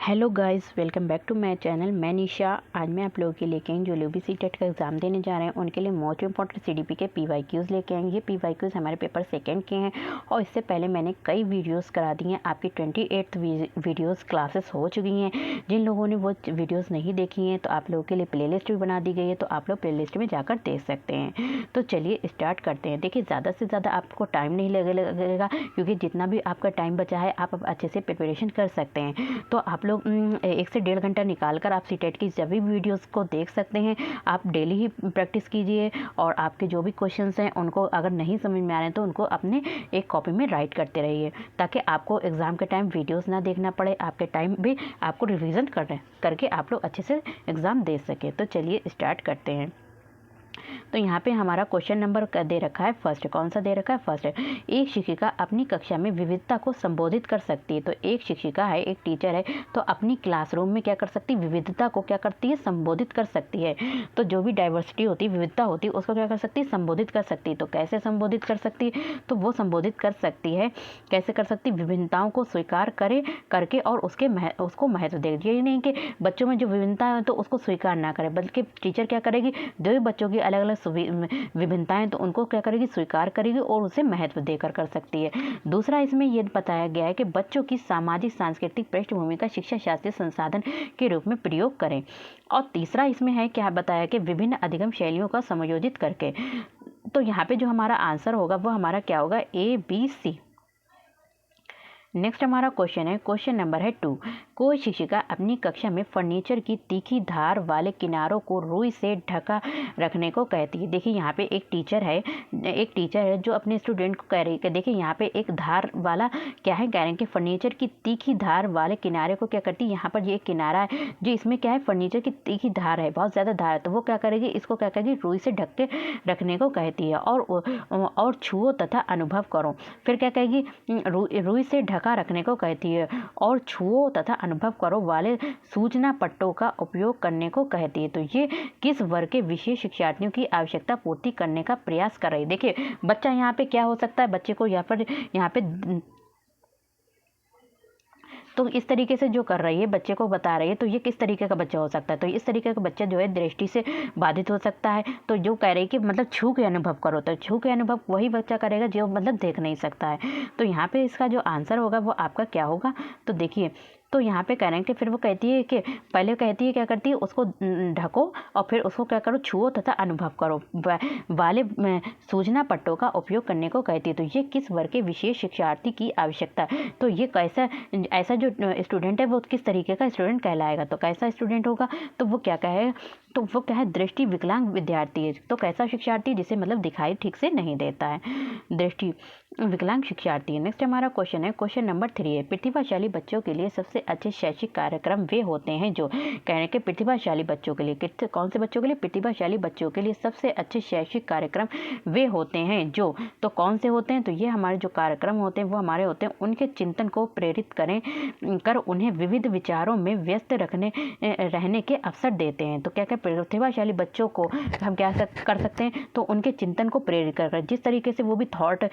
Hello guys, welcome back to my channel. मैं निशा। आज मैं आप लोगों के लेके आई जो लोग भी सीटेट का एग्ज़ाम देने जा रहे हैं उनके लिए मोस्ट इंपॉर्टेंट सीडीपी के पीवाईक्यूज़ लेके आएंगे। ये पीवाईक्यूज़ हमारे पेपर सेकंड के हैं और इससे पहले मैंने कई वीडियोस करा दी हैं। आपकी 28 वीडियोस क्लासेस हो चुकी हैं। जिन लोगों ने वो वीडियोज़ नहीं देखी हैं तो आप लोगों के लिए प्ले लिस्ट भी बना दी गई है, तो आप लोग प्ले लिस्ट में जाकर देख सकते हैं। तो चलिए स्टार्ट करते हैं। देखिए, ज़्यादा से ज़्यादा आपको टाइम नहीं लगेगा, क्योंकि जितना भी आपका टाइम बचा है आप अच्छे से प्रिपरेशन कर सकते हैं। तो आप लोग 1 से 1.5 घंटा निकाल कर आप सीटेट की सभी वीडियोस को देख सकते हैं। आप डेली ही प्रैक्टिस कीजिए और आपके जो भी क्वेश्चंस हैं उनको अगर नहीं समझ में आ रहे हैं तो उनको अपने एक कॉपी में राइट करते रहिए, ताकि आपको एग्ज़ाम के टाइम वीडियोस ना देखना पड़े। आपके टाइम भी आपको रिवीजन करके आप लोग अच्छे से एग्ज़ाम दे सके। तो चलिए स्टार्ट करते हैं। तो यहाँ पे हमारा क्वेश्चन नंबर दे रखा है फर्स्ट। कौन सा दे रखा है? फर्स्ट है, एक शिक्षिका अपनी कक्षा में विविधता को संबोधित कर सकती है। तो एक शिक्षिका है, एक टीचर है, तो अपनी क्लासरूम में क्या कर सकती है? विविधता को क्या करती है? संबोधित कर सकती है। तो जो भी डाइवर्सिटी होती है, विविधता होती है, उसको क्या कर सकती है? संबोधित कर सकती है। तो कैसे संबोधित कर सकती है? तो वो संबोधित कर सकती है, कैसे कर सकती है? विभिन्नताओं को स्वीकार करके और उसको महत्व दे। ये नहीं कि बच्चों में जो विभिन्नता है तो उसको स्वीकार ना करे, बल्कि टीचर क्या करेगी? जो भी बच्चों की अलग अलग विभिन्नताएं तो उनको क्या करेगी? स्वीकार करेगी और उसे महत्व देकर कर सकती है। दूसरा, इसमें यह बताया गया है कि बच्चों की सामाजिक सांस्कृतिक पृष्ठभूमि का शिक्षा शास्त्रीय संसाधन के रूप में प्रयोग करें। और तीसरा इसमें है क्या बताया कि विभिन्न अधिगम शैलियों का समायोजित करके। तो यहाँ पे जो हमारा आंसर होगा वो हमारा क्या होगा? ABC। नेक्स्ट हमारा क्वेश्चन है, क्वेश्चन नंबर है 2। कोई शिक्षिका अपनी कक्षा में फर्नीचर की तीखी धार वाले किनारों को रुई से ढका रखने को कहती है। देखिए, यहाँ पे एक टीचर है जो अपने स्टूडेंट को कह रही है कि देखिए यहाँ पे एक धार वाला क्या है, कह रहे हैं कि फर्नीचर की तीखी धार वाले किनारे को क्या करती है? यहाँ पर ये एक किनारा है जो इसमें क्या है? फर्नीचर की तीखी धार है, बहुत ज़्यादा धार है, तो वो क्या करेगी? इसको क्या करेगी? रुई से ढक के रखने को कहती है। और छुओ तथा अनुभव करो। फिर क्या कहेगी? रुई से ढका रखने को कहती है और छुओ तथा अनुभव करो वाले सूचना पट्टों का उपयोग करने को कहती है। तो ये किस वर्ग के विशेष शिक्षार्थियों की आवश्यकता पूर्ति करने का प्रयास कर रही है? देखिए, बच्चा यहाँ पे क्या हो सकता है? बच्चे को यहाँ पे तो इस तरीके से जो कर रही है, बच्चे को बता रही है, तो ये किस तरीके का बच्चा हो सकता है? तो इस तरीके का बच्चा जो है दृष्टि से बाधित हो सकता है। तो जो कह रही है कि मतलब छू के अनुभव करो, तो छू के अनुभव वही बच्चा करेगा जो मतलब देख नहीं सकता है। तो यहाँ पे इसका जो आंसर होगा वो आपका क्या होगा? तो देखिए, तो यहाँ पे कह रहे हैं कि फिर वो कहती है कि पहले कहती है क्या करती है? उसको ढको और फिर उसको क्या करो? छुओ तथा अनुभव करो वाले सूचना पट्टों का उपयोग करने को कहती है। तो ये किस वर्ग के विशेष शिक्षार्थी की आवश्यकता है? तो ये कैसा ऐसा जो स्टूडेंट है वो किस तरीके का स्टूडेंट कहलाएगा? तो कैसा स्टूडेंट होगा? तो वो क्या कहे? तो वो क्या है? दृष्टि विकलांग विद्यार्थी है। तो कैसा शिक्षार्थी? जिसे मतलब दिखाई ठीक से नहीं देता है, दृष्टि विकलांग शिक्षार्थी है। नेक्स्ट हमारा क्वेश्चन है, क्वेश्चन नंबर 3 है, प्रतिभाशाली बच्चों के लिए सबसे अच्छे शैक्षिक कार्यक्रम वे होते हैं जो कहने के प्रतिभाशाली बच्चों के लिए, कौन से बच्चों के लिए? प्रतिभाशाली बच्चों के लिए सबसे अच्छे शैक्षिक कार्यक्रम वे होते हैं जो, तो कौन से होते हैं? तो ये हमारे जो कार्यक्रम होते हैं वो हमारे होते हैं उनके चिंतन को प्रेरित कर उन्हें विविध विचारों में व्यस्त रहने के अवसर देते हैं। तो क्या क्या प्रतिभाशाली बच्चों को हम क्या कर सकते हैं? तो उनके चिंतन को प्रेरित कर, जिस तरीके से वो भी थॉट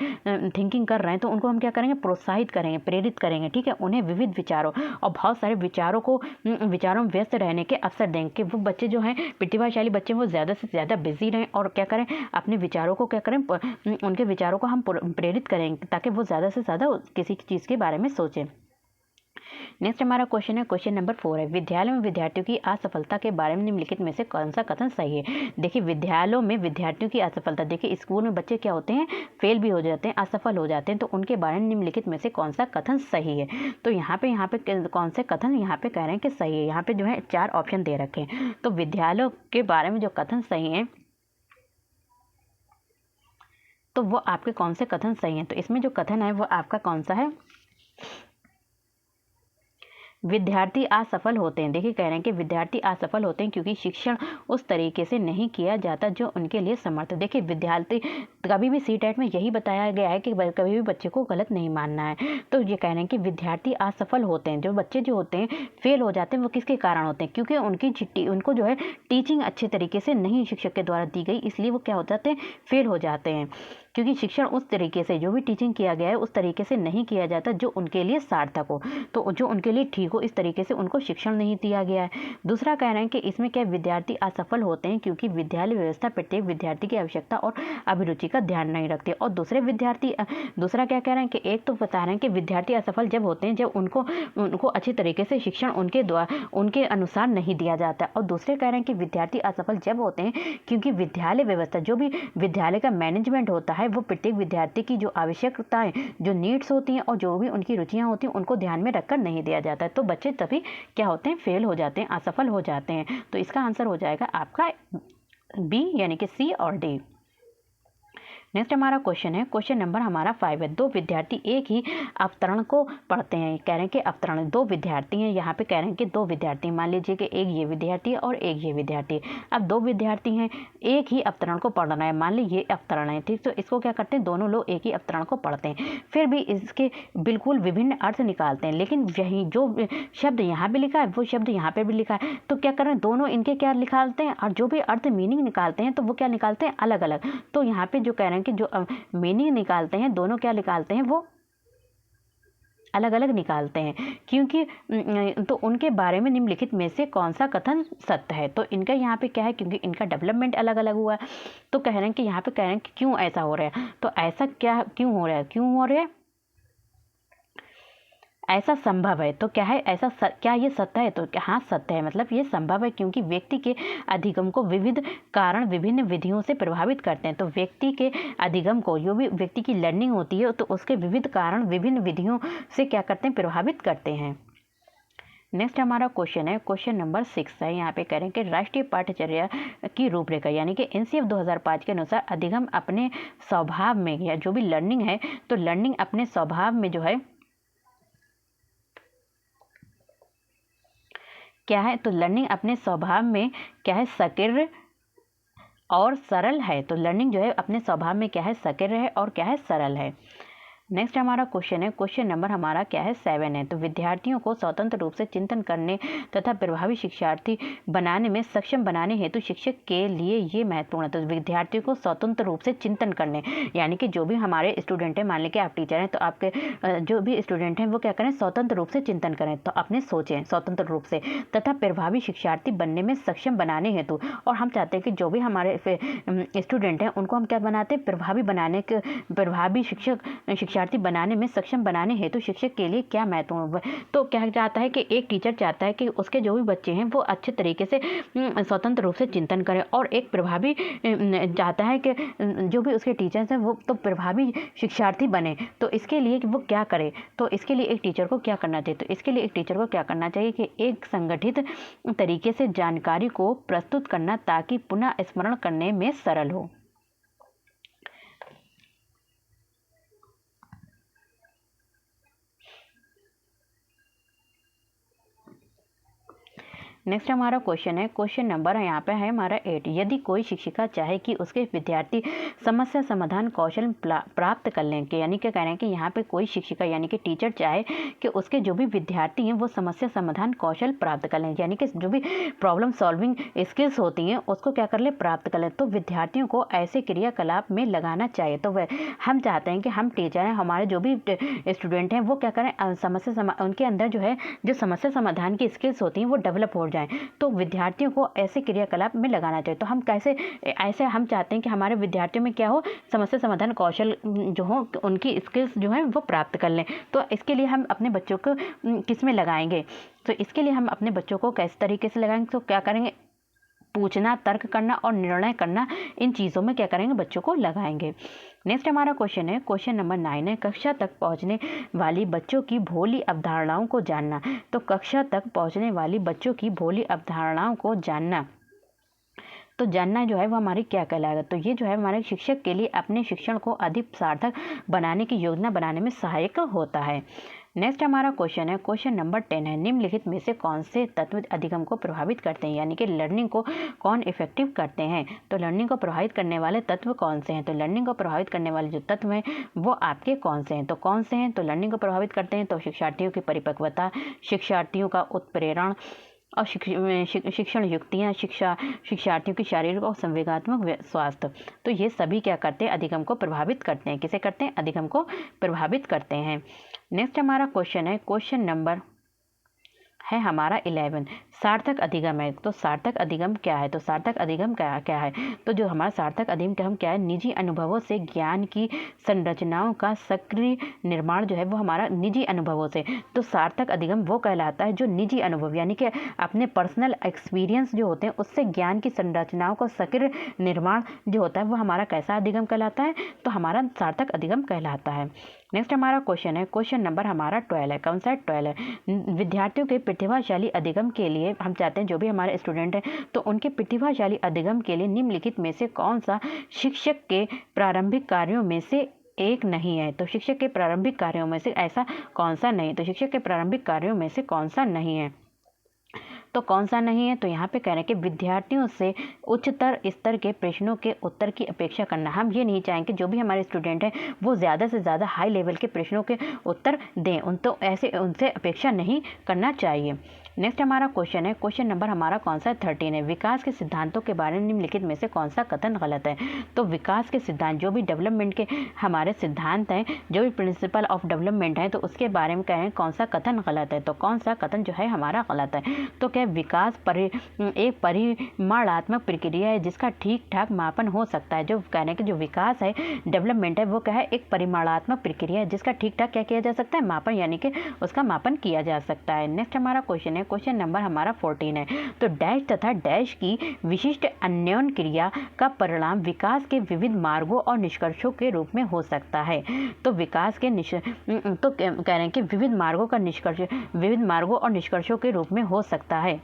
थिंकिंग कर रहे हैं तो उनको हम क्या करेंगे? प्रोत्साहित करेंगे, प्रेरित करेंगे। ठीक है, उन्हें विविध विचारों और बहुत सारे विचारों में व्यस्त रहने के अवसर देंगे कि वो बच्चे जो हैं प्रतिभाशाली बच्चे वो ज़्यादा से ज़्यादा बिजी रहें और क्या करें? अपने विचारों को क्या करें? उनके विचारों को हम प्रेरित करेंगे ताकि वो ज़्यादा से ज़्यादा किसी चीज़ के बारे में सोचें। नेक्स्ट हमारा क्वेश्चन है, क्वेश्चन नंबर 4 है, विद्यालय में विद्यार्थियों की असफलता के बारे में निम्नलिखित में से कौन सा कथन सही है? देखिए, विद्यालयों में विद्यार्थियों की असफलता, देखिए स्कूल में बच्चे क्या होते हैं? फेल भी हो जाते हैं, असफल हो जाते हैं, तो उनके बारे में निम्नलिखित में से कौन सा कथन सही है? तो यहाँ पे कौन से कथन यहाँ पे कह रहे हैं कि सही है? यहाँ पे जो है 4 ऑप्शन दे रखे हैं। तो विद्यालयों के बारे में जो कथन सही है तो वो आपके कौन से कथन सही हैं? तो इसमें जो कथन है वो आपका कौन सा है? विद्यार्थी असफल होते हैं। देखिए, कह रहे हैं कि विद्यार्थी असफल होते हैं क्योंकि शिक्षण उस तरीके से नहीं किया जाता जो उनके लिए समर्थ है। देखिए, विद्यार्थी कभी भी सीटेट में यही बताया गया है कि कभी भी बच्चे को गलत नहीं मानना है। तो ये कह रहे हैं कि विद्यार्थी असफल होते हैं, जो बच्चे जो होते हैं फेल हो जाते हैं, वो किसके कारण होते हैं? क्योंकि उनको जो है टीचिंग अच्छे तरीके से नहीं शिक्षक के द्वारा दी गई, इसलिए वो क्या हो जाते हैं? फेल हो जाते हैं। क्योंकि शिक्षण उस तरीके से जो भी टीचिंग किया गया है उस तरीके से नहीं किया जाता जो उनके लिए सार्थक हो, तो जो उनके लिए ठीक हो, इस तरीके से उनको शिक्षण नहीं दिया गया है। दूसरा कह रहे हैं कि इसमें क्या विद्यार्थी असफल होते हैं क्योंकि विद्यालय व्यवस्था प्रत्येक विद्यार्थी की आवश्यकता और अभिरुचि का ध्यान नहीं रखती। और दूसरा क्या कह रहे हैं कि एक तो बता रहे हैं कि विद्यार्थी असफल जब होते हैं जब उनको अच्छी तरीके से शिक्षण उनके अनुसार नहीं दिया जाता। और दूसरे कह रहे हैं कि विद्यार्थी असफल जब होते हैं क्योंकि विद्यालय व्यवस्था, जो भी विद्यालय का मैनेजमेंट होता है, वो प्रत्येक विद्यार्थी की जो आवश्यकताएं, जो नीड्स होती हैं और जो भी उनकी रुचियां होती हैं उनको ध्यान में रखकर नहीं दिया जाता है, तो बच्चे तभी क्या होते हैं, फेल हो जाते हैं, असफल हो जाते हैं। तो इसका आंसर हो जाएगा आपका बी यानी कि सी और डी। नेक्स्ट हमारा क्वेश्चन है, क्वेश्चन नंबर हमारा 5 है। दो विद्यार्थी एक ही अवतरण को पढ़ते हैं। कह रहे हैं कि अवतरण, दो विद्यार्थी हैं, यहाँ पे कह रहे हैं कि दो विद्यार्थी, मान लीजिए कि एक ये विद्यार्थी है और एक ये विद्यार्थी। अब दो विद्यार्थी हैं, एक ही अवतरण को पढ़ रहे हैं, मान लीजिए ये अवतरण है, ठीक। तो इसको क्या करते हैं, दोनों लोग एक ही अवतरण को पढ़ते हैं, फिर भी इसके बिल्कुल विभिन्न अर्थ निकालते हैं, लेकिन यही जो शब्द यहाँ पे लिखा है वो शब्द यहाँ पे भी लिखा है, तो क्या कर रहे हैं, दोनों इनके क्या निकालते हैं, और जो भी अर्थ मीनिंग निकालते हैं तो वो क्या निकालते हैं, अलग अलग। तो यहाँ पे जो कह रहे हैं कि जो मीनिंग निकालते हैं दोनों क्या निकालते हैं, वो अलग अलग निकालते हैं, क्योंकि तो उनके बारे में निम्नलिखित में से कौन सा कथन सत्य है। तो इनका यहाँ पे क्या है, क्योंकि इनका डेवलपमेंट अलग अलग हुआ है, तो कह रहे हैं कि यहाँ पे कह रहे हैं कि क्यों ऐसा हो रहा है, तो ऐसा क्या क्यों हो रहा है, ऐसा संभव है, तो क्या है ऐसा क्या ये सत्य है, तो हाँ सत्य है, मतलब ये संभव है, क्योंकि व्यक्ति के अधिगम को विविध कारण विभिन्न विधियों से प्रभावित करते हैं। तो व्यक्ति के अधिगम को, जो भी व्यक्ति की लर्निंग होती है, तो उसके विविध कारण विभिन्न विधियों से क्या करते हैं, प्रभावित करते हैं। नेक्स्ट हमारा क्वेश्चन है, क्वेश्चन नंबर 6 है। यहाँ पे कह रहे हैं कि राष्ट्रीय पाठ्यचर्या की रूपरेखा यानी कि एनसीएफ 2005 के अनुसार अधिगम अपने स्वभाव में, या जो भी लर्निंग है, तो लर्निंग अपने स्वभाव में जो है क्या है, तो लर्निंग अपने स्वभाव में क्या है, सक्रिय और सरल है। तो लर्निंग जो है अपने स्वभाव में क्या है, सक्रिय है और क्या है, सरल है। नेक्स्ट हमारा क्वेश्चन है, क्वेश्चन नंबर हमारा क्या है, 7 है। तो विद्यार्थियों को स्वतंत्र रूप से चिंतन करने तथा प्रभावी शिक्षार्थी बनाने में सक्षम बनाने हेतु शिक्षक के लिए ये महत्वपूर्ण है। तो विद्यार्थियों को स्वतंत्र रूप से चिंतन करने, यानी कि जो भी हमारे स्टूडेंट हैं, मान लीजिए आप टीचर हैं, तो आपके जो भी स्टूडेंट हैं वो क्या करें, स्वतंत्र रूप से चिंतन करें, तो अपने सोचें स्वतंत्र रूप से, तथा प्रभावी शिक्षार्थी बनने में सक्षम बनाने हेतु, और हम चाहते हैं कि जो भी हमारे स्टूडेंट हैं उनको हम क्या बनाते हैं, प्रभावी शिक्षार्थी बनाने में सक्षम बनाने हेतु शिक्षक के लिए क्या महत्वपूर्ण है। तो क्या चाहता है कि एक टीचर चाहता है कि उसके जो भी बच्चे हैं वो अच्छे तरीके से स्वतंत्र रूप से चिंतन करें, और एक प्रभावी चाहता है कि जो भी उसके टीचर्स हैं वो तो प्रभावी शिक्षार्थी बने। तो इसके लिए कि वो क्या करे, तो इसके लिए एक टीचर को क्या करना चाहिए, तो इसके लिए एक टीचर को क्या करना चाहिए कि एक संगठित तरीके से जानकारी को प्रस्तुत करना, ताकि पुनः स्मरण करने में सरल हो। नेक्स्ट हमारा क्वेश्चन है, क्वेश्चन नंबर यहाँ पे है हमारा 8। यदि कोई शिक्षिका चाहे कि उसके विद्यार्थी समस्या समाधान कौशल प्राप्त कर लें, कि यानी क्या कह रहे हैं कि यहाँ पे कोई शिक्षिका यानी कि टीचर चाहे कि उसके जो भी विद्यार्थी हैं वो समस्या समाधान कौशल प्राप्त कर लें, यानी कि जो भी प्रॉब्लम सॉल्विंग स्किल्स होती हैं उसको क्या कर ले, प्राप्त कर लें, तो विद्यार्थियों को ऐसे क्रियाकलाप में लगाना चाहिए। तो वह हम चाहते हैं कि हम टीचर हैं, हमारे जो भी स्टूडेंट हैं वो क्या करें, उनके अंदर जो है जो समस्या समाधान की स्किल्स होती हैं वो डेवलप हो जाए, तो विद्यार्थियों को ऐसे क्रियाकलाप में लगाना चाहिए। तो हम कैसे ऐसे हम चाहते हैं कि हमारे विद्यार्थियों में क्या हो, समस्या समाधान कौशल जो हो, उनकी स्किल्स जो है वो प्राप्त कर लें। तो इसके लिए हम अपने बच्चों को किस में लगाएंगे, तो इसके लिए हम अपने बच्चों को किस तरीके से लगाएंगे, तो क्या करेंगे, पूछना, तर्क करना और निर्णय करना, इन चीज़ों में क्या करेंगे, बच्चों को लगाएंगे। नेक्स्ट हमारा क्वेश्चन है, क्वेश्चन नंबर 9 है। कक्षा तक पहुंचने वाली बच्चों की भोली अवधारणाओं को जानना। तो कक्षा तक पहुंचने वाली बच्चों की भोली अवधारणाओं को जानना, तो जानना जो है वो हमारी क्या कहलाएगा, तो ये जो है हमारे शिक्षक के लिए अपने शिक्षण को अधिक सार्थक बनाने की योजना बनाने में सहायक होता है। नेक्स्ट हमारा क्वेश्चन है, क्वेश्चन नंबर 10 है। निम्नलिखित में से कौन से तत्व अधिगम को प्रभावित करते हैं, यानी कि लर्निंग को कौन इफेक्टिव करते हैं। तो लर्निंग को प्रभावित करने वाले तत्व कौन से हैं, तो लर्निंग को प्रभावित करने वाले जो तत्व हैं वो आपके कौन से हैं, तो कौन से हैं, तो लर्निंग को प्रभावित करते हैं तो शिक्षार्थियों की परिपक्वता, शिक्षार्थियों का उत्प्रेरण, और शिक्षण युक्तियाँ, शिक्षार्थियों की शारीरिक और संवेगात्मक स्वास्थ्य। तो ये सभी क्या करते हैं, अधिगम को प्रभावित करते हैं। किसे करते हैं, अधिगम को प्रभावित करते हैं। नेक्स्ट हमारा क्वेश्चन है, क्वेश्चन नंबर है हमारा 11, सार्थक अधिगम है। तो सार्थक अधिगम क्या है, तो सार्थक अधिगम क्या है, तो जो हमारा सार्थक अधिगम क्या है, निजी अनुभवों से ज्ञान की संरचनाओं का सक्रिय निर्माण जो है वो हमारा निजी अनुभवों से। तो सार्थक अधिगम वो कहलाता है जो निजी अनुभव यानी कि अपने पर्सनल एक्सपीरियंस जो होते हैं उससे ज्ञान की संरचनाओं का सक्रिय निर्माण जो होता है वो हमारा कैसा अधिगम कहलाता है, तो हमारा सार्थक अधिगम कहलाता है। नेक्स्ट हमारा क्वेश्चन है, क्वेश्चन नंबर हमारा 12 है। कौन सा है, 12 है। विद्यार्थियों के प्रतिभाशाली अधिगम के लिए हम चाहते हैं जो भी हमारे स्टूडेंट हैं तो उनके प्रतिभाशाली अधिगम के लिए निम्नलिखित में से कौन सा शिक्षक के प्रारंभिक कार्यों में से एक नहीं है। तो शिक्षक के प्रारंभिक कार्यों में से ऐसा कौन सा नहीं, तो शिक्षक के प्रारंभिक कार्यों में से कौन सा नहीं है, तो कौन सा नहीं है, तो यहाँ पे कह रहे हैं कि विद्यार्थियों से उच्चतर स्तर के प्रश्नों के उत्तर की अपेक्षा करना। हम ये नहीं चाहेंगे जो भी हमारे स्टूडेंट हैं वो ज़्यादा से ज़्यादा हाई लेवल के प्रश्नों के उत्तर दें, तो ऐसे उनसे अपेक्षा नहीं करना चाहिए। नेक्स्ट हमारा क्वेश्चन है, क्वेश्चन नंबर हमारा कौन सा है, 13 है। विकास के सिद्धांतों के बारे में निम्नलिखित में से कौन सा कथन गलत है। तो विकास के सिद्धांत जो भी डेवलपमेंट के हमारे सिद्धांत हैं, जो भी प्रिंसिपल ऑफ डेवलपमेंट है, तो उसके बारे में कह रहे हैं कौन सा कथन गलत है, तो कौन सा कथन जो है हमारा गलत है। तो क्या विकास एक परिमाणात्मक प्रक्रिया है जिसका ठीक ठाक मापन हो सकता है। जो कहने के जो विकास है, डेवलपमेंट है, वो क्या है, एक परिमाणात्मक प्रक्रिया है जिसका ठीक ठाक क्या किया जा सकता है, मापन, यानी कि उसका मापन किया जा सकता है। नेक्स्ट हमारा क्वेश्चन है, क्वेश्चन नंबर हमारा 14 है। तो डैश तथा डैश की विशिष्ट अन्योन क्रिया का परिणाम विकास के विविध मार्गों और निष्कर्षों के रूप में हो सकता है। तो विकास के तो कह रहे हैं कि विविध मार्गों और निष्कर्षों के रूप में हो सकता है।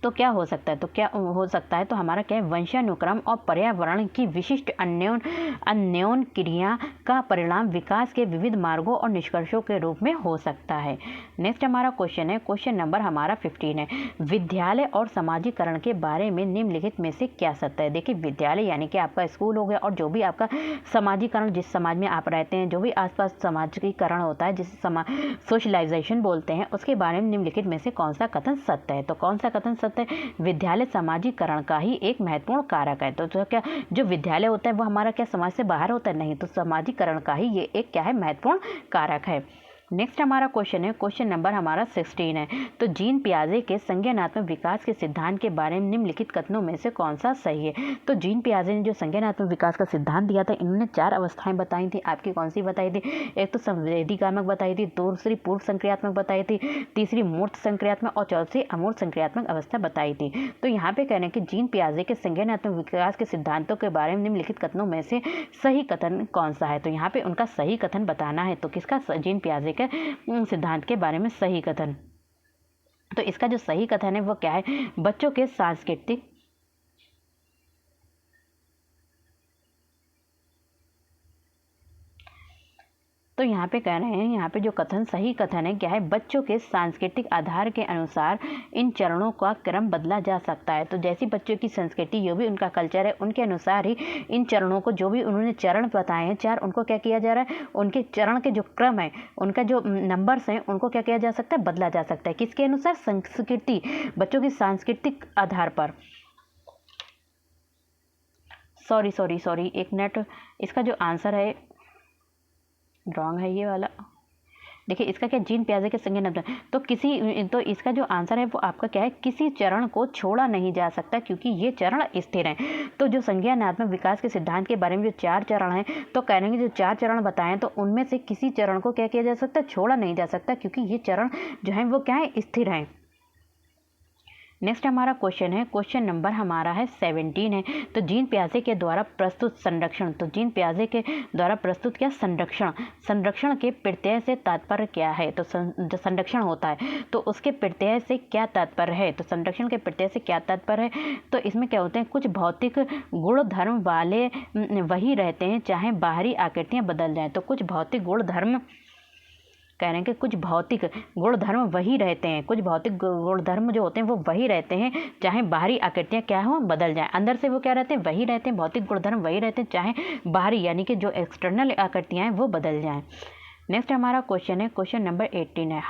तो क्या हो सकता है, तो क्या हो सकता है, तो हमारा क्या है, वंशानुक्रम और पर्यावरण की विशिष्ट अन्योन क्रिया का परिणाम विकास के विविध मार्गों और निष्कर्षों के रूप में हो सकता है। नेक्स्ट हमारा क्वेश्चन है, क्वेश्चन नंबर हमारा 15 है। विद्यालय और समाजीकरण के बारे में निम्नलिखित में से क्या सत्य है। देखिए, विद्यालय यानी कि आपका स्कूल हो गया, और जो भी आपका समाजीकरण, जिस समाज में आप रहते हैं, जो भी आसपास समाजीकरण होता है, जिसे सोशलाइजेशन बोलते हैं, उसके बारे में निम्नलिखित में से कौन सा कथन सत्य है। तो कौन सा कथन सत्य है, विद्यालय समाजीकरण का ही एक महत्वपूर्ण कारक है। तो क्या जो विद्यालय होता है वो हमारा क्या समाज से बाहर होता है, नहीं, तो समाजीकरण का ही ये एक क्या है, महत्वपूर्ण कारक है। नेक्स्ट हमारा क्वेश्चन है, क्वेश्चन नंबर हमारा 16 है। तो जीन पियाजे के संज्ञानात्मक विकास के सिद्धांत के बारे में निम्नलिखित कथनों में से कौन सा सही है। तो जीन पियाजे ने जो संज्ञानात्मक विकास का सिद्धांत दिया था, इन्होंने 4 अवस्थाएं बताई थी। आपकी कौन सी बताई थी, एक तो संवेदीकात्मक बताई थी, दूसरी पूर्व संक्रियात्मक बताई थी, तीसरी मूर्त संक्रियात्मक और चौथी अमूर्त संक्रियात्मक अवस्था बताई थी। तो यहाँ पे कहने कि जीन पियाजे के संज्ञानात्मक विकास के सिद्धांतों के बारे में निम्नलिखित कथनों में से सही कथन कौन सा है। तो यहाँ पे उनका सही कथन बताना है। तो किसका, जीन पियाजे सिद्धांत के बारे में सही कथन। तो इसका जो सही कथन है वो क्या है, बच्चों के सांस्कृतिक तो यहाँ पे कह रहे हैं, यहाँ पे जो कथन सही कथन है क्या है, बच्चों के सांस्कृतिक आधार के अनुसार इन चरणों का क्रम बदला जा सकता है। तो जैसी बच्चों की संस्कृति, जो भी उनका कल्चर है, उनके अनुसार ही इन चरणों को, जो भी उन्होंने चरण बताए हैं 4, उनको क्या किया जा रहा है, उनके चरण के जो क्रम है, उनका जो नंबर्स हैं, उनको क्या किया जा सकता है, बदला जा सकता है। किसके अनुसार, संस्कृति, बच्चों की सांस्कृतिक आधार पर। सॉरी एक मिनट, इसका जो आंसर है रॉन्ग है ये वाला। देखिए, इसका क्या, जीन पियाजे के संज्ञानात्मक, तो इसका जो आंसर है वो आपका क्या है, किसी चरण को छोड़ा नहीं जा सकता क्योंकि ये चरण स्थिर हैं। तो जो संज्ञानात्मक विकास के सिद्धांत के बारे में जो 4 चरण हैं, तो कहने के जो 4 चरण बताएं, तो उनमें से किसी चरण को क्या किया जा सकता है, छोड़ा नहीं जा सकता, क्योंकि ये चरण जो है वो क्या है, स्थिर हैं। नेक्स्ट हमारा क्वेश्चन है, क्वेश्चन नंबर हमारा है 17 है। तो जीन पियाजे के द्वारा प्रस्तुत संरक्षण, तो जीन पियाजे के द्वारा प्रस्तुत क्या, संरक्षण के प्रत्यय से तात्पर्य क्या है। तो जो संरक्षण होता है तो उसके प्रत्यय से क्या तात्पर्य है। तो संरक्षण के प्रत्यय से क्या तात्पर्य है, तो इसमें क्या होते हैं, कुछ भौतिक गुण धर्म वाले वही रहते हैं चाहे बाहरी आकृतियाँ बदल जाएँ। तो कुछ भौतिक गुण धर्म कह रहे हैं कि कुछ भौतिक गुण धर्म वही रहते हैं, कुछ भौतिक गुण धर्म जो होते हैं वो वही रहते हैं चाहे बाहरी आकृतियाँ क्या हो, बदल जाएं। अंदर से वो क्या रहते हैं, वही रहते हैं, भौतिक गुण धर्म वही रहते हैं चाहे बाहरी यानी कि जो एक्सटर्नल आकृतियाँ हैं वो बदल जाएं। नेक्स्ट हमारा क्वेश्चन है, क्वेश्चन नंबर 18 है,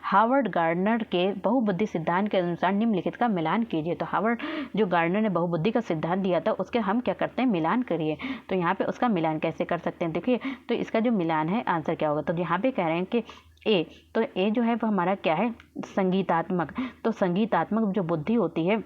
हार्वर्ड गार्डनर के बहुबुद्धि सिद्धांत के अनुसार निम्नलिखित का मिलान कीजिए। तो हार्वर्ड जो गार्डनर ने बहुबुद्धि का सिद्धांत दिया था उसके हम क्या करते हैं, मिलान करिए। तो यहाँ पे उसका मिलान कैसे कर सकते हैं, देखिए तो इसका जो मिलान है आंसर क्या होगा। तो यहाँ पे कह रहे हैं कि ए, तो ए जो है वो हमारा क्या है, संगीतात्मक। तो संगीतात्मक जो बुद्धि होती है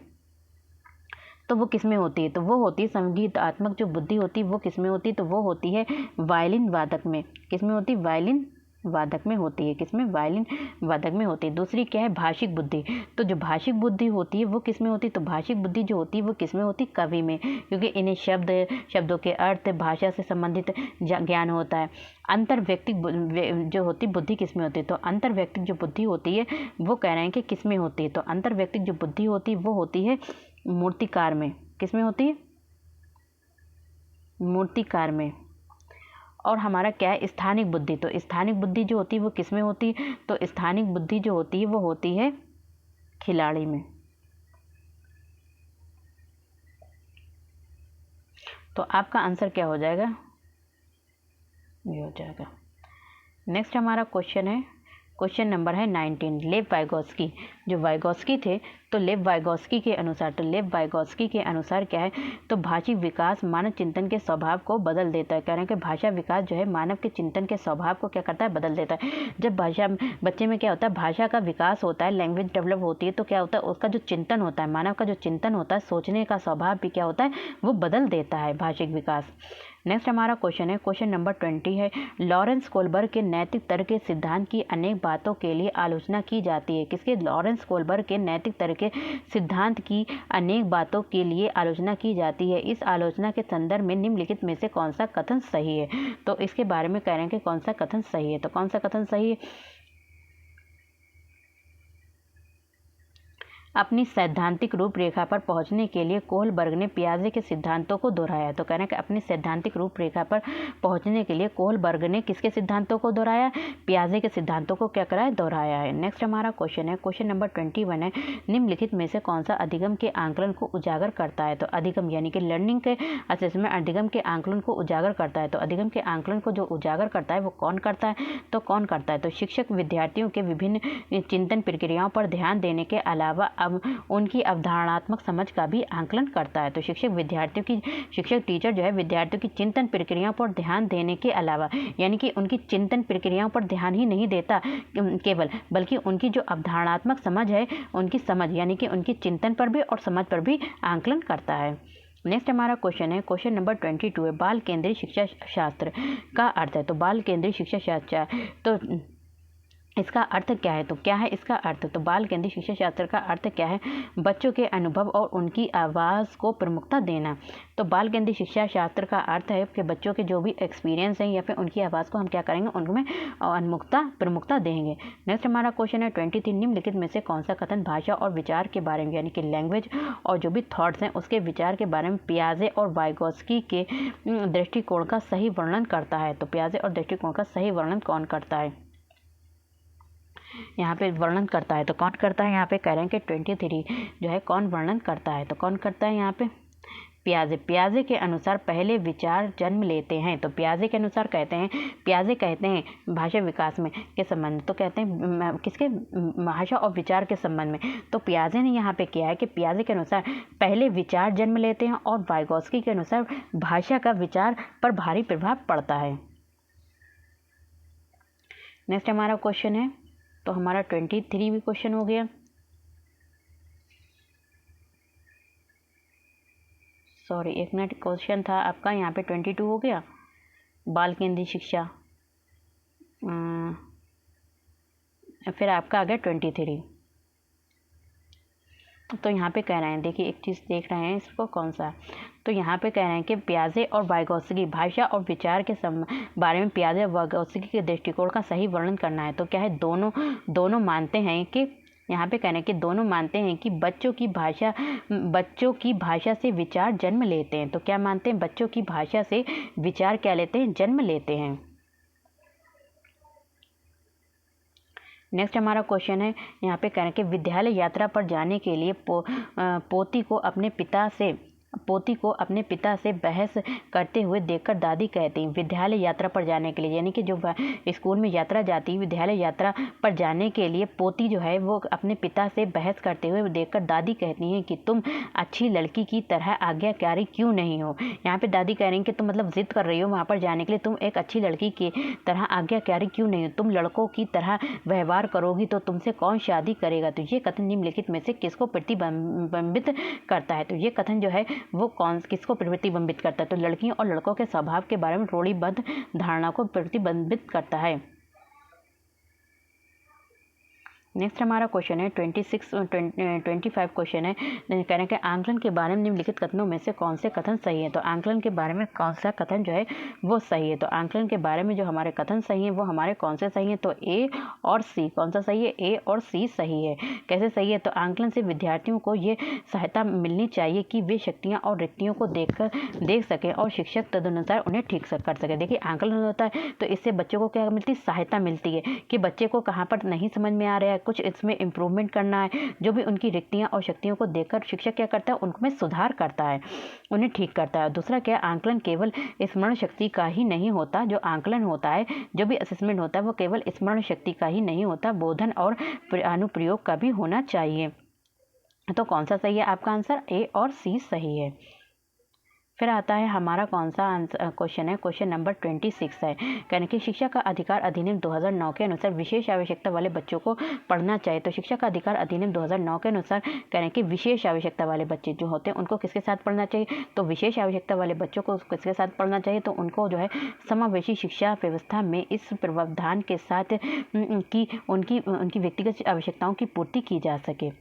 तो वो किस में होती है, तो वो होती है संगीतात्मक जो बुद्धि होती है वो किस में होती है, तो वो होती है वायलिन वादक में। किस में होती है, वायलिन वादक में होती है। किसमें, वायलिन वादक में होती है। दूसरी क्या है, भाषिक बुद्धि। तो जो भाषिक बुद्धि होती है वो किस में होती है, तो भाषिक बुद्धि जो होती है वो किस में होती है, कवि में, क्योंकि इन्हें शब्दों के अर्थ, भाषा से संबंधित ज्ञान होता है। अंतर्व्यक्तिक जो होती बुद्धि किस में होती है, तो अंतर्व्यक्तिक जो बुद्धि होती है वो कह रहे हैं कि किस में होती है, तो अंतर्व्यक्तिक जो बुद्धि होती है वो होती है मूर्तिकार में। किस में होती है, मूर्तिकार में। और हमारा क्या है, स्थानिक बुद्धि। तो स्थानिक बुद्धि जो होती है वो किस में होती है, तो स्थानिक बुद्धि जो होती है वो होती है खिलाड़ी में। तो आपका आंसर क्या हो जाएगा, ये हो जाएगा। नेक्स्ट हमारा क्वेश्चन है, क्वेश्चन नंबर है 19, लेव वाइगोस्की। जो वाइगोस्की थे, तो लेव वाइगोस्की के अनुसार, तो लेव वाइगोस्की के अनुसार क्या है, तो भाषिक विकास मानव चिंतन के स्वभाव को बदल देता है। कह रहे हैं कि भाषा विकास जो है मानव के चिंतन के स्वभाव को क्या करता है, बदल देता है। जब भाषा बच्चे में क्या होता है, भाषा का विकास होता है, लैंग्वेज डेवलप होती है, तो क्या होता है, उसका जो चिंतन होता है, मानव का जो चिंतन होता है, सोचने का स्वभाव भी क्या होता है, वो बदल देता है भाषिक विकास। नेक्स्ट हमारा क्वेश्चन है, क्वेश्चन नंबर 20 है, लॉरेंस कोलबर्ग के नैतिक तर्क के सिद्धांत की अनेक बातों के लिए आलोचना की जाती है। किसके, लॉरेंस कोलबर्ग के नैतिक तर्क के सिद्धांत की अनेक बातों के लिए आलोचना की जाती है। इस आलोचना के संदर्भ में निम्नलिखित में से कौन सा कथन सही है। तो इसके बारे में कह रहे हैं कि कौन सा कथन सही है। तो कौन सा कथन सही है, अपनी सैद्धांतिक रूपरेखा पर पहुंचने के लिए कोहलबर्ग ने पियाजे के सिद्धांतों को दोहराया। तो कह रहे हैं कि अपनी सैद्धांतिक रूपरेखा पर पहुंचने के लिए कोहलबर्ग ने किसके सिद्धांतों को दोहराया, पियाजे के सिद्धांतों को क्या कराया, दोहराया है। नेक्स्ट हमारा क्वेश्चन है, क्वेश्चन नंबर 21 है, निम्नलिखित में से कौन सा अधिगम के आंकलन को उजागर करता है। तो अधिगम यानी कि लर्निंग के असेसमेंट अधिगम के आंकलन को उजागर करता है। तो अधिगम के आंकलन को जो उजागर करता है वो कौन करता है, तो कौन करता है, तो शिक्षक विद्यार्थियों के विभिन्न चिंतन प्रक्रियाओं पर ध्यान देने के अलावा अब उनकी अवधारणात्मक समझ का भी आंकलन करता है। तो शिक्षक टीचर जो है विद्यार्थियों की चिंतन प्रक्रियाओं पर ध्यान देने के अलावा, यानी कि उनकी चिंतन प्रक्रियाओं पर ध्यान ही नहीं देता केवल, बल्कि उनकी जो अवधारणात्मक समझ है, उनकी समझ यानी कि उनकी चिंतन पर भी और समझ पर भी आंकलन करता है। नेक्स्ट हमारा क्वेश्चन है, क्वेश्चन नंबर 22 है, बाल केंद्रीय शिक्षा शास्त्र का अर्थ है। तो बाल केंद्रीय शिक्षा शास्त्र, तो इसका अर्थ क्या है, तो क्या है इसका अर्थ, तो बाल केंद्रीय शिक्षा शास्त्र का अर्थ क्या है, बच्चों के अनुभव और उनकी आवाज़ को प्रमुखता देना। तो बाल केंद्रीय शिक्षा शास्त्र का अर्थ है कि बच्चों के जो भी एक्सपीरियंस हैं या फिर उनकी आवाज़ को हम क्या करेंगे, उनमें प्रमुखता देंगे। नेक्स्ट हमारा क्वेश्चन है 23, निम्नलिखित में से कौन सा कथन भाषा और विचार के बारे में, यानी कि लैंग्वेज और जो भी थॉट्स हैं उसके विचार के बारे में पियाजे और वाइगोस्की के दृष्टिकोण का सही वर्णन करता है। तो पियाजे और दृष्टिकोण का सही वर्णन कौन करता है, यहाँ पे वर्णन करता है, तो कौन करता है, यहाँ पे कह रहे हैं कि 23 जो है कौन वर्णन करता है, तो कौन करता है यहाँ पे, पियाजे के अनुसार पहले विचार जन्म लेते हैं। तो पियाजे के अनुसार पियाजे कहते हैं भाषा विकास में के संबंध, तो कहते हैं किसके, भाषा और विचार के संबंध में। तो पियाजे ने यहाँ पे किया है कि पियाजे के अनुसार पहले विचार जन्म लेते हैं और वाइगोस्की के अनुसार भाषा का विचार पर भारी प्रभाव पड़ता है। नेक्स्ट हमारा क्वेश्चन है, तो हमारा 23 भी क्वेश्चन हो गया, सॉरी एक मिनट, क्वेश्चन था आपका यहाँ पे 22 हो गया, बाल केंद्रीय शिक्षा, फिर आपका आ गया 23। तो यहाँ पे कह रहे हैं, देखिए एक चीज़ देख रहे हैं इसको कौन सा, तो यहाँ पे कह रहे हैं कि पियाजे और वाइगोस्की भाषा और विचार के बारे में पियाजे और वाइगोस्की के दृष्टिकोण का सही वर्णन करना है। तो क्या है, दोनों मानते हैं कि, यहाँ पे कहना है कि दोनों मानते हैं कि बच्चों की भाषा से विचार जन्म लेते हैं। तो क्या मानते हैं, बच्चों की भाषा से विचार क्या लेते हैं, जन्म लेते हैं। नेक्स्ट हमारा क्वेश्चन है, यहाँ पे कह रहे हैं कि विद्यालय यात्रा पर जाने के लिए पोती को अपने पिता से पोती को अपने पिता से बहस करते हुए देखकर दादी कहती, विद्यालय यात्रा पर जाने के लिए, यानी कि जो स्कूल में यात्रा जाती, विद्यालय यात्रा पर जाने के लिए पोती जो है वो अपने पिता से बहस करते हुए देखकर दादी कहती हैं कि तुम अच्छी लड़की की तरह आज्ञाकारी क्यों नहीं हो। यहाँ पे दादी कह रही हैं कि तुम मतलब जिद कर रही हो वहाँ पर जाने के लिए, तुम एक अच्छी लड़की की तरह आज्ञाकारी क्यों नहीं हो, तुम लड़कों की तरह व्यवहार करोगी तो तुमसे कौन शादी करेगा। तो ये कथन निम्नलिखित में से किसको प्रतिबिंबित करता है। तो ये कथन जो है वो किसको प्रतिबिंबित करता है, तो लड़कियों और लड़कों के स्वभाव के बारे में रूढ़िबद्ध धारणा को प्रतिबिंबित करता है। नेक्स्ट हमारा क्वेश्चन है 25 क्वेश्चन है, कह रहे हैं कि आंकलन के बारे में निम्नलिखित कथनों में से कौन से कथन सही है। तो आंकलन के बारे में कौन सा कथन जो है वो सही है। तो आंकलन के बारे में जो हमारे कथन सही है वो हमारे कौन से सही है, तो ए और सी। कौन सा सही है, ए और सी सही है। कैसे सही है, तो आंकलन से विद्यार्थियों को ये सहायता मिलनी चाहिए कि वे शक्तियाँ और रिक्तियों को देख सकें और शिक्षक तदनुसार उन्हें ठीक कर सके। देखिए आंकलन होता है तो इससे बच्चों को क्या मिलती है, सहायता मिलती है कि बच्चे को कहाँ पर नहीं समझ में आ रहा है, कुछ इसमें इम्प्रूवमेंट करना है, जो भी उनकी रिक्तियां और शक्तियों को देखकर शिक्षक क्या करता है, उनमें सुधार करता है, उन्हें ठीक करता है। दूसरा क्या, आंकलन केवल स्मरण शक्ति का ही नहीं होता, जो आंकलन होता है, जो भी असेसमेंट होता है वो केवल स्मरण शक्ति का ही नहीं होता, बोधन और अनुप्रयोग का भी होना चाहिए। तो कौन सा सही है आपका आंसर, ए और सी सही है। फिर आता है हमारा कौन सा क्वेश्चन है, क्वेश्चन नंबर 26 है, कहने कि शिक्षा का अधिकार अधिनियम 2009 के अनुसार विशेष आवश्यकता वाले बच्चों को पढ़ना चाहिए। तो शिक्षा का अधिकार अधिनियम 2009 के अनुसार कहने कि विशेष आवश्यकता वाले बच्चे जो होते हैं उनको किसके साथ पढ़ना चाहिए, तो विशेष आवश्यकता वाले बच्चों को किसके साथ पढ़ना चाहिए, तो उनको जो है समावेशी शिक्षा व्यवस्था में इस प्रावधान के साथ कि उनकी व्यक्तिगत आवश्यकताओं की पूर्ति की जा सके।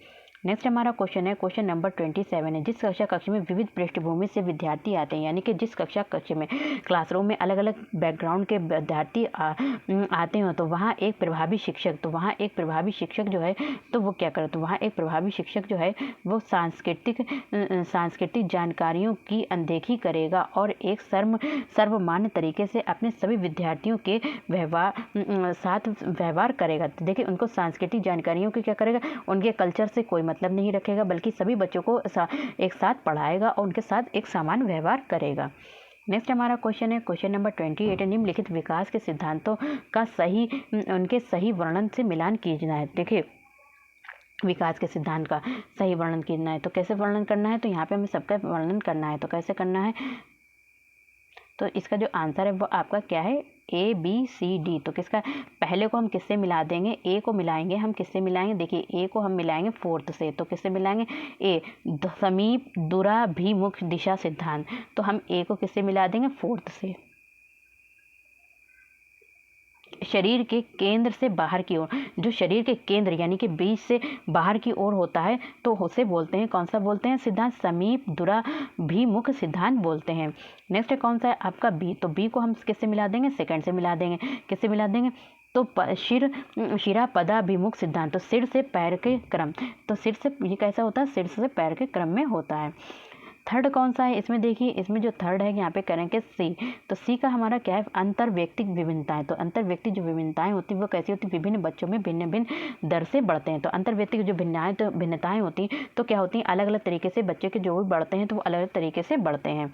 नेक्स्ट हमारा क्वेश्चन है, क्वेश्चन नंबर 27 है, जिस कक्षा में विविध पृष्ठभूमि से विद्यार्थी आते हैं, यानी कि जिस कक्षा में क्लासरूम में अलग अलग बैकग्राउंड के विद्यार्थी आते हैं, तो वहाँ एक प्रभावी शिक्षक जो है तो वो क्या करे, तो वहाँ एक प्रभावी शिक्षक जो है वो सांस्कृतिक जानकारियों की अनदेखी करेगा और एक सर्वमान्य तरीके से अपने सभी विद्यार्थियों के साथ व्यवहार करेगा। तो देखिए उनको सांस्कृतिक जानकारियों की क्या करेगा, उनके कल्चर से कोई मतलब नहीं रखेगा, बल्कि सभी बच्चों को एक साथ पढ़ाएगा और उनके साथ एक समान व्यवहार करेगा। नेक्स्ट हमारा क्वेश्चन है, क्वेश्चन नंबर 28, निम्नलिखित विकास के सिद्धांतों का उनके सही वर्णन से मिलान कीजना है। देखिए विकास के सिद्धांत का सही वर्णन करना है, तो कैसे वर्णन करना है, तो यहाँ पे हमें सबका वर्णन करना है, तो कैसे करना है, तो इसका जो आंसर है वो आपका क्या है, ए बी सी डी। तो किसका, पहले को हम किससे मिला देंगे, ए को मिलाएंगे हम किससे मिलाएंगे, देखिए ए को हम मिलाएंगे फोर्थ से, तो किससे मिलाएंगे, ए समीप दूराभिमुख दिशा सिद्धांत, तो हम ए को किससे मिला देंगे, फोर्थ से। शरीर के केंद्र से बाहर की ओर, जो शरीर के केंद्र यानी कि बीच से बाहर की ओर होता है तो उसे बोलते हैं, कौन सा बोलते हैं सिद्धांत, समीप दूराभिमुख सिद्धांत बोलते हैं। नेक्स्ट कौन सा है आपका बी, तो बी को हम किससे मिला देंगे, सेकंड से मिला देंगे, किससे मिला देंगे, तो शिरापदाभिमुख सिद्धांत, तो सिर से पैर के क्रम, तो सिर से ये कैसा होता है, सिर से पैर के क्रम में होता है। थर्ड कौन सा है, इसमें देखिए इसमें जो थर्ड है यहाँ पे करेंगे सी, तो सी का हमारा क्या है, अंतर व्यक्तिक विभिन्नताएं। तो अंतर व्यक्ति जो विभिन्नताएं होती है वो कैसी होती है, विभिन्न बच्चों में भिन्न भिन्न दर से बढ़ते हैं। तो अंतर व्यक्तिक जो भिन्नताएं होती हैं तो क्या होती हैं, अलग अलग तरीके से बच्चे के जो भी बढ़ते हैं तो वो अलग अलग तरीके से बढ़ते हैं।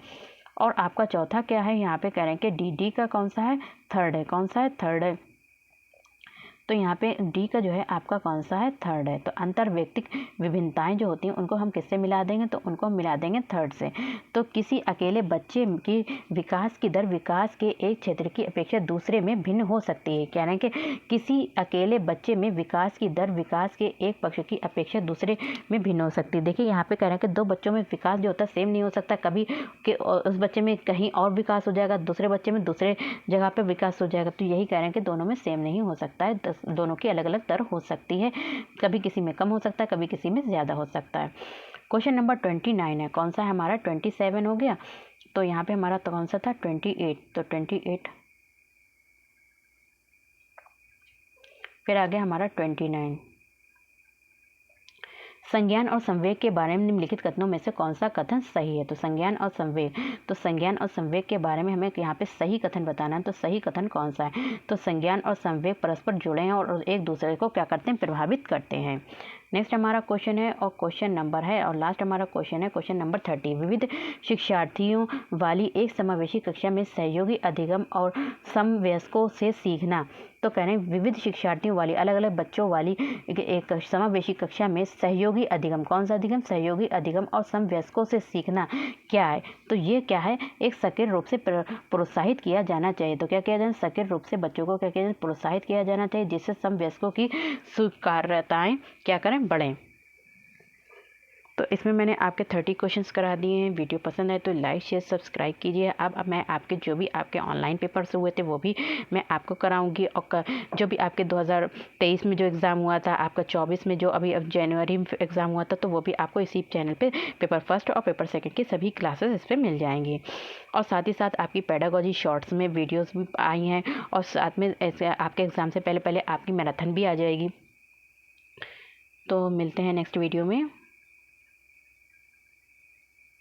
और आपका चौथा क्या है, यहाँ पे करेंगे डी का कौन सा है, थर्ड है, कौन सा है, थर्ड है, तो यहाँ पे डी का जो है आपका कौन सा है, थर्ड है। तो अंतर व्यक्तिक विभिन्नताएं जो होती हैं उनको हम किससे मिला देंगे, तो उनको हम मिला देंगे थर्ड से। तो किसी अकेले बच्चे की विकास की दर विकास के एक क्षेत्र की अपेक्षा दूसरे में भिन्न हो सकती है, कह रहे हैं कि किसी अकेले बच्चे में विकास की दर विकास के एक पक्ष की अपेक्षा दूसरे में भिन्न हो सकती है। देखिए यहाँ पे कह रहे हैं कि दो बच्चों में विकास जो होता है सेम नहीं हो सकता, कभी कि उस बच्चे में कहीं और विकास हो जाएगा, दूसरे बच्चे में दूसरे जगह पे विकास हो जाएगा। तो यही कह रहे हैं कि दोनों में सेम नहीं हो सकता है, दोनों की अलग अलग दर हो सकती है, कभी किसी में कम हो सकता है, कभी किसी में ज़्यादा हो सकता है। क्वेश्चन नंबर 29 है, कौन सा है हमारा, 27 हो गया, तो यहाँ पे हमारा तो कौन सा था 28, तो 28, फिर आ गया हमारा 29। संज्ञान और संवेग के बारे में निम्नलिखित कथनों में से कौन सा कथन सही है। तो संज्ञान और संवेग, तो संज्ञान और संवेग के बारे में हमें यहाँ पे सही कथन बताना है, तो सही कथन कौन सा है, तो संज्ञान और संवेग परस्पर जुड़े हैं और एक दूसरे को क्या करते हैं, प्रभावित करते हैं। नेक्स्ट हमारा क्वेश्चन है और क्वेश्चन नंबर है और लास्ट हमारा क्वेश्चन है क्वेश्चन नंबर 30। विविध शिक्षार्थियों वाली एक समावेशी कक्षा में सहयोगी अधिगम और समवयस्कों से सीखना। तो कह रहे हैं विविध शिक्षार्थियों वाली, अलग अलग बच्चों वाली एक समावेशी कक्षा में सहयोगी अधिगम, कौन सा अधिगम? सहयोगी अधिगम और समवयस्कों से सीखना क्या है? तो ये क्या है? एक सक्रिय रूप से प्रोत्साहित किया जाना चाहिए। तो क्या किया जाए? सक्रिय रूप से बच्चों को क्या किया जाए? प्रोत्साहित किया जाना चाहिए, जिससे समवयस्कों की स्वीकार्यताएं क्या करें? बढ़ें। तो इसमें मैंने आपके 30 क्वेश्चंस करा दिए हैं। वीडियो पसंद आए तो लाइक शेयर सब्सक्राइब कीजिए। अब मैं आपके जो भी आपके ऑनलाइन पेपर्स हुए थे वो भी मैं आपको कराऊंगी, और जो भी आपके 2023 में जो एग्ज़ाम हुआ था, आपका 24 में जो अभी अब जनवरी में एग्ज़ाम हुआ था, तो वो भी आपको इसी चैनल पे पेपर फर्स्ट और पेपर सेकेंड की सभी क्लासेस इस पर मिल जाएंगी। और साथ ही साथ आपकी पेडागोजी शॉर्ट्स में वीडियोज़ भी आई हैं, और साथ में ऐसे आपके एग्ज़ाम से पहले पहले आपकी मैराथन भी आ जाएगी। तो मिलते हैं नेक्स्ट वीडियो में।